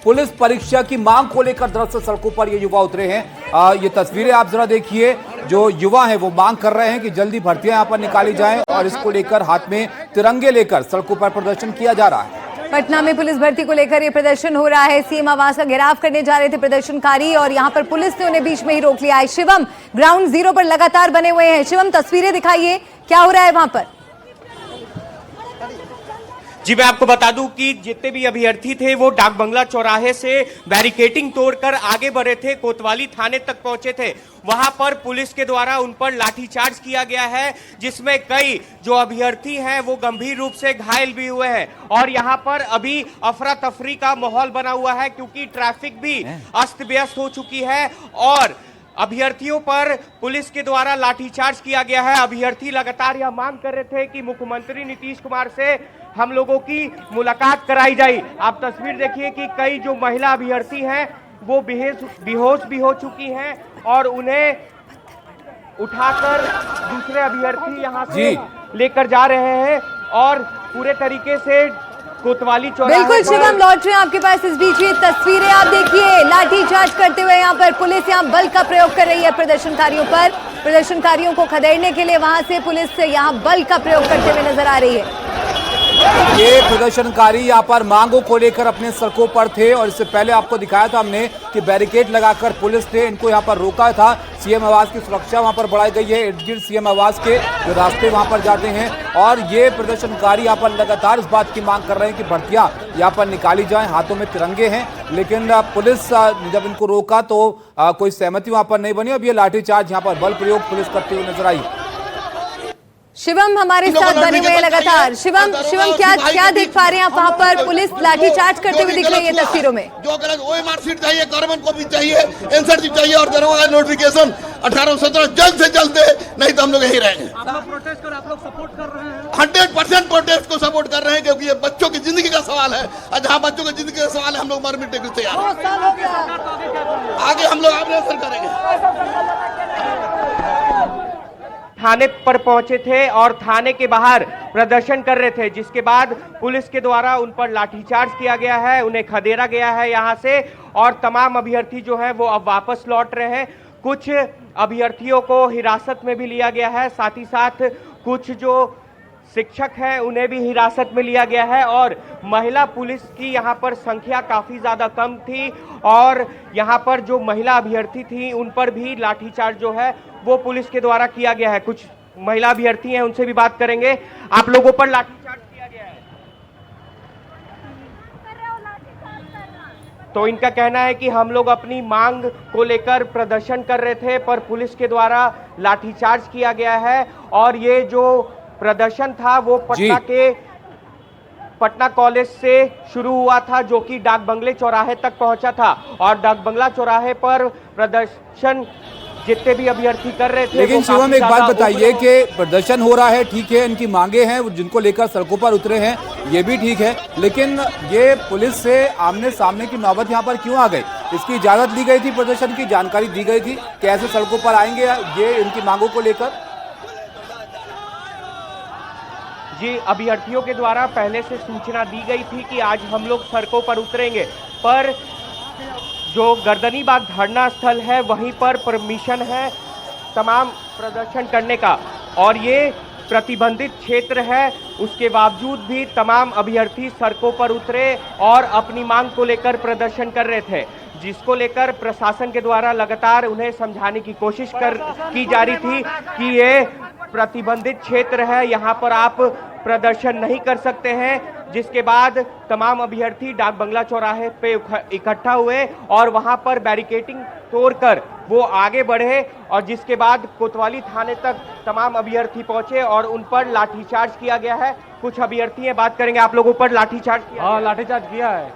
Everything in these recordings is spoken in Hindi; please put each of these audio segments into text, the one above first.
पुलिस परीक्षा की मांग को लेकर दरअसल सड़कों पर ये युवा उतरे हैं। ये तस्वीरें आप जरा देखिए, जो युवा हैं वो मांग कर रहे हैं कि जल्दी भर्तियां यहाँ पर निकाली जाएं और इसको लेकर हाथ में तिरंगे लेकर सड़कों पर प्रदर्शन किया जा रहा है। पटना में पुलिस भर्ती को लेकर ये प्रदर्शन हो रहा है। सीएम आवास का घेराव करने जा रहे थे प्रदर्शनकारी और यहाँ पर पुलिस ने उन्हें बीच में ही रोक लिया है। शिवम ग्राउंड जीरो पर लगातार बने हुए हैं। शिवम, तस्वीरें दिखाइए, क्या हो रहा है वहां पर? जी, मैं आपको बता दूं कि जितने भी अभ्यर्थी थे वो डाक बंगला चौराहे से बैरिकेडिंग तोड़कर आगे बढ़े थे, कोतवाली थाने तक पहुंचे थे। वहां पर पुलिस के द्वारा उन पर लाठीचार्ज किया गया है, जिसमें कई जो अभ्यर्थी हैं वो गंभीर रूप से घायल भी हुए हैं। और यहां पर अभी अफरा तफरी का माहौल बना हुआ है, क्योंकि ट्रैफिक भी अस्त व्यस्त हो चुकी है और अभ्यर्थियों पर पुलिस के द्वारा लाठीचार्ज किया गया है। अभ्यर्थी लगातार यह मांग कर रहे थे कि मुख्यमंत्री नीतीश कुमार से हम लोगों की मुलाकात कराई जाए। आप तस्वीर देखिए कि कई जो महिला अभ्यर्थी हैं वो बेहोश भी हो चुकी हैं और उन्हें उठाकर दूसरे अभ्यर्थी यहां से लेकर जा रहे हैं और पूरे तरीके से कोतवाली चौराहे। बिल्कुल शिवम, लौट रहे हैं आपके पास। इस बीच ये तस्वीरें आप देखिए, लाठीचार्ज करते हुए यहाँ पर पुलिस यहाँ बल का प्रयोग कर रही है प्रदर्शनकारियों पर। प्रदर्शनकारियों को खदेड़ने के लिए वहां से पुलिस यहाँ बल का प्रयोग करते हुए नजर आ रही है। ये प्रदर्शनकारी यहाँ पर मांगों को लेकर अपने सड़कों पर थे और इससे पहले आपको दिखाया था हमने कि बैरिकेड लगाकर पुलिस ने इनको यहाँ पर रोका था। सीएम आवास की सुरक्षा वहाँ पर बढ़ाई गई है, इर्द गिर्द सीएम आवास के जो रास्ते वहाँ पर जाते हैं। और ये प्रदर्शनकारी यहाँ पर लगातार इस बात की मांग कर रहे हैं कि भर्तियां यहाँ पर निकाली जाएं। हाथों में तिरंगे हैं, लेकिन पुलिस जब इनको रोका तो कोई सहमति वहाँ पर नहीं बनी। अब ये लाठीचार्ज यहाँ पर बल प्रयोग पुलिस करते हुए नजर आई। शिवम हमारे साथ बने हुए हैं लगातार। शिवम, क्या देख पा रहे हैं आप? वहां पर पुलिस लाठीचार्ज करते हुए दिख रही है तस्वीरों में। जो ओएमआर सीट चाहिए, गवर्नमेंट को भी चाहिए, एनसीआर चाहिए और दरोगा नोटिफिकेशन 18-17 जल्द से जल्द दे, नहीं तो हम लोग यहीं रहेंगे। आप लोग प्रोटेस्ट कर, आप लोग सपोर्ट कर रहे हैं? 100% प्रोटेस्ट को सपोर्ट कर रहे हैं, क्योंकि ये बच्चों की जिंदगी का सवाल है। और जहाँ बच्चों की जिंदगी का सवाल है, हम लोग मर मिटने के लिए तैयार हैं। आगे हम लोग अग्रसर करेंगे। थाने पर पहुंचे थे और थाने के बाहर प्रदर्शन कर रहे थे, जिसके बाद पुलिस के द्वारा उन पर लाठीचार्ज किया गया है, उन्हें खदेड़ा गया है यहां से और तमाम अभ्यर्थी जो है वो अब वापस लौट रहे हैं। कुछ अभ्यर्थियों को हिरासत में भी लिया गया है, साथ ही साथ कुछ जो शिक्षक हैं उन्हें भी हिरासत में लिया गया है और महिला पुलिस की यहाँ पर संख्या काफ़ी ज़्यादा कम थी और यहाँ पर जो महिला अभ्यर्थी थी उन पर भी लाठीचार्ज जो है वो पुलिस के द्वारा किया गया है। कुछ महिला अभ्यर्थी हैं, उनसे भी बात करेंगे। आप लोगों पर लाठीचार्ज किया गया है तो इनका कहना है कि हम लोग अपनी मांग को लेकर प्रदर्शन कर रहे थे पर पुलिस के द्वारा लाठीचार्ज किया गया है। और ये जो प्रदर्शन था वो पटना कॉलेज से शुरू हुआ था, जो कि डाक बंगले चौराहे तक पहुंचा था और डाक बंगला चौराहे पर प्रदर्शन जितने भी अभ्यर्थी कर रहे थे। लेकिन शिवम एक बात बताइए कि प्रदर्शन हो रहा है, ठीक है, इनकी मांगे हैं जिनको लेकर सड़कों पर उतरे हैं, ये भी ठीक है, लेकिन ये पुलिस से आमने सामने की नौबत यहाँ पर क्यों आ गई? इसकी इजाजत दी गई थी, प्रदर्शन की जानकारी दी गई थी, कैसे सड़कों पर आएंगे ये इनकी मांगों को लेकर? जी, अभ्यर्थियों के द्वारा पहले से सूचना दी गई थी कि आज हम लोग सड़कों पर उतरेंगे, पर जो गर्दनी बाग धरना स्थल है वहीं पर परमिशन है तमाम प्रदर्शन करने का और ये प्रतिबंधित क्षेत्र है। उसके बावजूद भी तमाम अभ्यर्थी सड़कों पर उतरे और अपनी मांग को लेकर प्रदर्शन कर रहे थे, जिसको लेकर प्रशासन के द्वारा लगातार उन्हें समझाने की कोशिश की जा रही थी कि ये प्रतिबंधित क्षेत्र है, यहाँ पर आप प्रदर्शन नहीं कर सकते हैं। जिसके बाद तमाम अभ्यर्थी डाक बंगला चौराहे पे इकट्ठा हुए और वहां पर बैरिकेडिंग तोड़कर वो आगे बढ़े और जिसके बाद कोतवाली थाने तक तमाम अभ्यर्थी पहुंचे और उन पर लाठीचार्ज किया गया है। कुछ अभ्यर्थी हैं, बात करेंगे। आप लोगों पर लाठीचार्ज किया? हाँ, लाठीचार्ज किया है।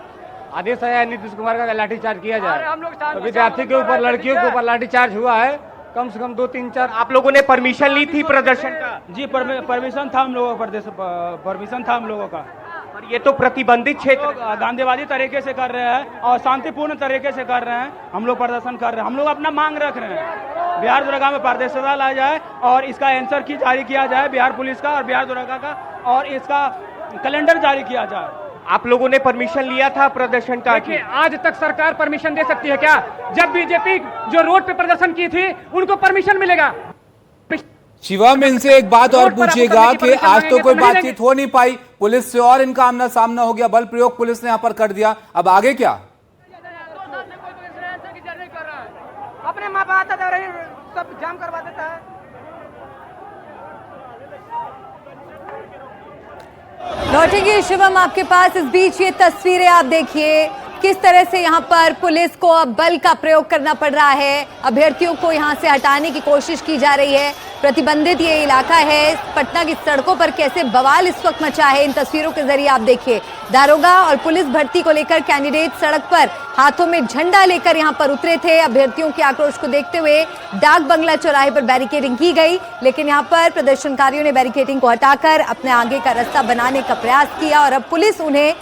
आदेश आया है नीतीश कुमार का लाठीचार्ज किया जाए। तो विद्यार्थी के ऊपर, लड़कियों के ऊपर लाठीचार्ज हुआ है, कम से कम 2-3-4। आप लोगों ने परमिशन ली थी प्रदर्शन का? जी, परमिशन था हम लोगों का, परमिशन था हम लोगों का। पर ये तो प्रतिबंधित क्षेत्र, गांधीवादी तरीके से कर रहे हैं और शांतिपूर्ण तरीके से कर रहे हैं। हम लोग प्रदर्शन कर रहे हैं, हम लोग अपना मांग रख रहे हैं। बिहार दुर्गा में पारदर्शिता लाया जाए और इसका आंसर की जारी किया जाए बिहार पुलिस का और बिहार दुर्गा का, और इसका कैलेंडर जारी किया जाए। आप लोगों ने परमिशन लिया था प्रदर्शन का? देखिए, आज तक सरकार परमिशन दे सकती है क्या? जब बीजेपी जो रोड पे प्रदर्शन की थी उनको परमिशन मिलेगा। शिवम, इनसे एक बात और पूछिएगा कि आज तो कोई बातचीत हो नहीं पाई पुलिस से और इनका आमना सामना हो गया, बल प्रयोग पुलिस ने यहाँ पर कर दिया, अब आगे क्या? अपने माँ बाप आता रहे, सब जाम करवा देता है। लौटेंगे शिवम आपके पास। इस बीच ये तस्वीरें आप देखिए किस तरह से यहाँ पर पुलिस को अब बल का प्रयोग करना पड़ रहा है, अभ्यर्थियों को यहाँ से हटाने की कोशिश की जा रही है। प्रतिबंधित ये इलाका है, पटना की सड़कों पर कैसे बवाल इस वक्त मचा है, इन तस्वीरों के जरिए आप देखिए। दारोगा और पुलिस भर्ती को लेकर कैंडिडेट सड़क पर हाथों में झंडा लेकर यहाँ पर उतरे थे। अभ्यर्थियों के आक्रोश को देखते हुए डाक बंगला चौराहे पर बैरिकेडिंग की गई, लेकिन यहाँ पर प्रदर्शनकारियों ने बैरिकेडिंग को हटाकर अपने आगे का रास्ता बनाने का प्रयास किया और अब पुलिस उन्हें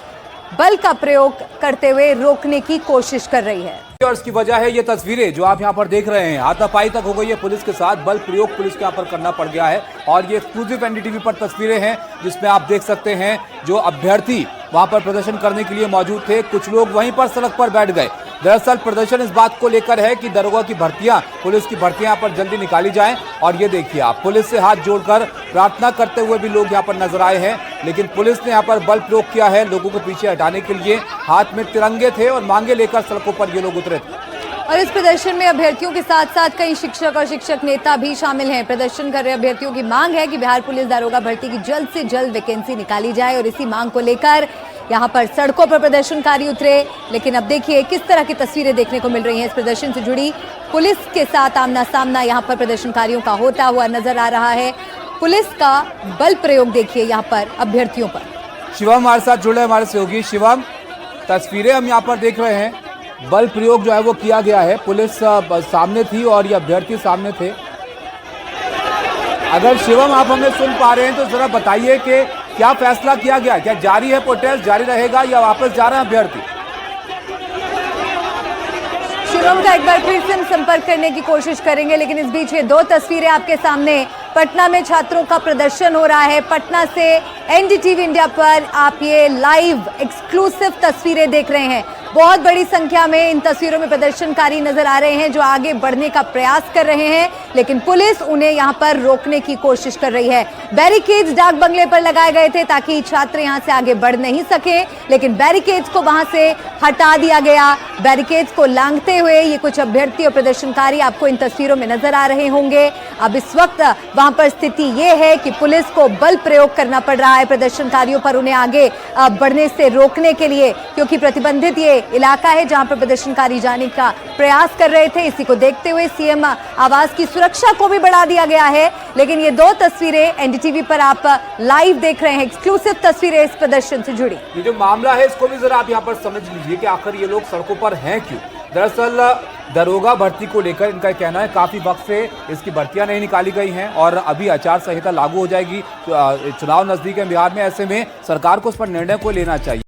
बल का प्रयोग करते हुए रोकने की कोशिश कर रही है। और इसकी वजह है ये तस्वीरें जो आप यहाँ पर देख रहे हैं, हाथापाई तक हो गई है पुलिस के साथ, बल प्रयोग पुलिस के यहाँ पर करना पड़ गया है। और ये एक्सक्लूसिव एनडीटीवी पर तस्वीरें हैं जिसमें आप देख सकते हैं जो अभ्यर्थी वहां पर प्रदर्शन करने के लिए मौजूद थे, कुछ लोग वहीं पर सड़क पर बैठ गए। दरअसल प्रदर्शन इस बात को लेकर है कि दरोगा की भर्तियां, पुलिस की भर्तियां पर जल्दी निकाली जाएं। और ये देखिए आप, पुलिस से हाथ जोड़कर प्रार्थना करते हुए भी लोग यहाँ पर नजर आए हैं, लेकिन पुलिस ने यहाँ पर बल प्रयोग किया है लोगों को पीछे हटाने के लिए। हाथ में तिरंगे थे और मांगे लेकर सड़कों पर ये लोग उतरे थे। और इस प्रदर्शन में अभ्यर्थियों के साथ साथ कई शिक्षक और शिक्षक नेता भी शामिल हैं। प्रदर्शन कर रहे अभ्यर्थियों की मांग है कि बिहार पुलिस दारोगा भर्ती की जल्द से जल्द वैकेंसी निकाली जाए और इसी मांग को लेकर यहाँ पर सड़कों पर प्रदर्शनकारी उतरे। लेकिन अब देखिए किस तरह की तस्वीरें देखने को मिल रही हैं। इस प्रदर्शन से जुड़ी पुलिस के साथ आमना सामना यहाँ पर प्रदर्शनकारियों का होता हुआ नजर आ रहा है। पुलिस का बल प्रयोग देखिए यहाँ पर अभ्यर्थियों पर। शिवम हमारे साथ जुड़े हमारे सहयोगी। शिवम, तस्वीरें हम यहाँ पर देख रहे हैं, बल प्रयोग जो है वो किया गया है, पुलिस सामने थी और ये अभ्यर्थी सामने थे। अगर शिवम आप हमें सुन पा रहे हैं तो जरा बताइए कि क्या फैसला किया गया, क्या जारी है प्रोटेस्ट, जारी रहेगा या वापस जा रहे हैं अभ्यर्थी? शिवम का एक बार फिर से हम संपर्क करने की कोशिश करेंगे, लेकिन इस बीच ये दो तस्वीरें आपके सामने। पटना में छात्रों का प्रदर्शन हो रहा है। पटना से एनडीटीवी इंडिया पर आप ये लाइव एक्सक्लूसिव तस्वीरें देख रहे हैं। बहुत बड़ी संख्या में इन तस्वीरों में प्रदर्शनकारी नजर आ रहे हैं जो आगे बढ़ने का प्रयास कर रहे हैं, लेकिन पुलिस उन्हें यहां पर रोकने की कोशिश कर रही है। बैरिकेड्स डाक बंगले पर लगाए गए थे ताकि छात्र यहां से आगे बढ़ नहीं सके, लेकिन बैरिकेड्स को वहां से हटा दिया गया। बैरिकेड्स को लांघते हुए ये कुछ अभ्यर्थी और प्रदर्शनकारी आपको इन तस्वीरों में नजर आ रहे होंगे। अब इस वक्त वहां पर स्थिति ये है कि पुलिस को बल प्रयोग करना पड़ रहा है प्रदर्शनकारियों पर, उन्हें आगे बढ़ने से रोकने के लिए, क्योंकि प्रतिबंधित ये इलाका है जहां पर प्रदर्शनकारी जाने का प्रयास कर रहे थे। इसी को देखते हुए सीएम आवास की सुरक्षा को भी बढ़ा दिया गया है। लेकिन ये दो तस्वीरें एनडीटीवी पर आप लाइव देख रहे हैं, एक्सक्लूसिव तस्वीरें इस प्रदर्शन से जुड़ी। ये जो मामला है इसको भी जरा आप यहाँ पर समझ लीजिए कि आखिर ये लोग सड़कों पर हैं क्यों। दरअसल दरोगा भर्ती को लेकर इनका कहना है काफी वक्त से इसकी भर्तियां नहीं निकाली गई हैं और अभी आचार संहिता लागू हो जाएगी, चुनाव नजदीक है बिहार में, ऐसे में सरकार को उस पर निर्णय को लेना चाहिए।